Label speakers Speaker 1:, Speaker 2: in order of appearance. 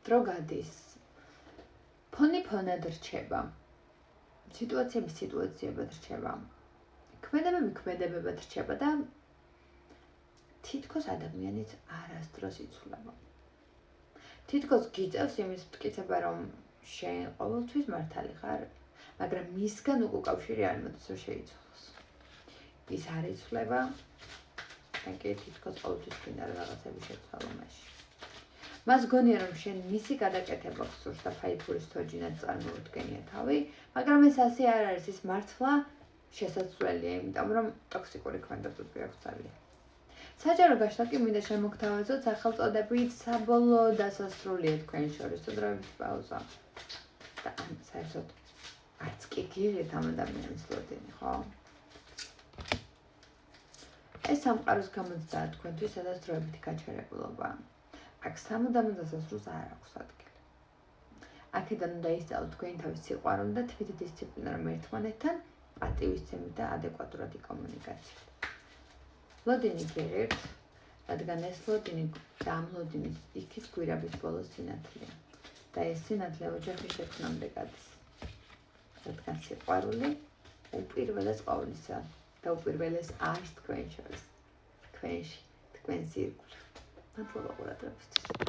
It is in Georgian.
Speaker 1: დრო გადის. ფონი ფონად რჩება. სიტუაციები სიტუაციებად რჩება. ქმედებებად რჩება და თითქოს ადამიანიც არასდროს იცვლება. თითქოს გიწევს იმის მტკიცება, რომ შენ ყოველთვის მართალი ხარ, მაგრამ მისგან უკავშირი არ მოდის, რომ შეიცვალოს. ის არ იცვლება, და კი თითქოს ყოველთვის გინდა რაღაცები შეცვალო მასში. მას გონია, რომ შენ მისი გადაკეთება გსურს და ფაიფურის თოჯინად წარმოუდგენია თავი, მაგრამ ეს ასე არ არის, ის მართლა შესაძლებელია, იმიტომ რომ ტოქსიკური ქმედებები აქვს ძალიან. საჯარო გაშლა კი მინდა შემოგთავაზოთ სახელწოდებით საბოლოო დასასრულია თქვენ შორის დროებით პაუზა. და საერთოდ არც კი გიღეთ ამ ადამიანის ლოდინი, ხო? ეს სამყაროს გამოძაა თქვენთვის სადაც დროებითი გაჩერებულობა. აქ სამუდამო დასასრულს არ აქვს ადგილი. აქედან უნდა ისწავლოთ თქვენი თავის სიყვარული და თვითდისციპლინა, რომ ერთმანეთთან პატივისცემით და ადეკვატურად იკომუნიკაციით. ლოდინი გიღებთ, რადგან ეს ლოდინი და ამ ლოდინის იქით გვირაბის ბოლოს სინათლეა. და ეს სინათლე ოჯახის შექმნამდე გადის. რადგან სიყვარული უპირველეს ყოვლისა და უპირველეს არის თქვენ შორის. თქვენში, თქვენს ირგვლივ. მადლობა ყურადღებისთვის.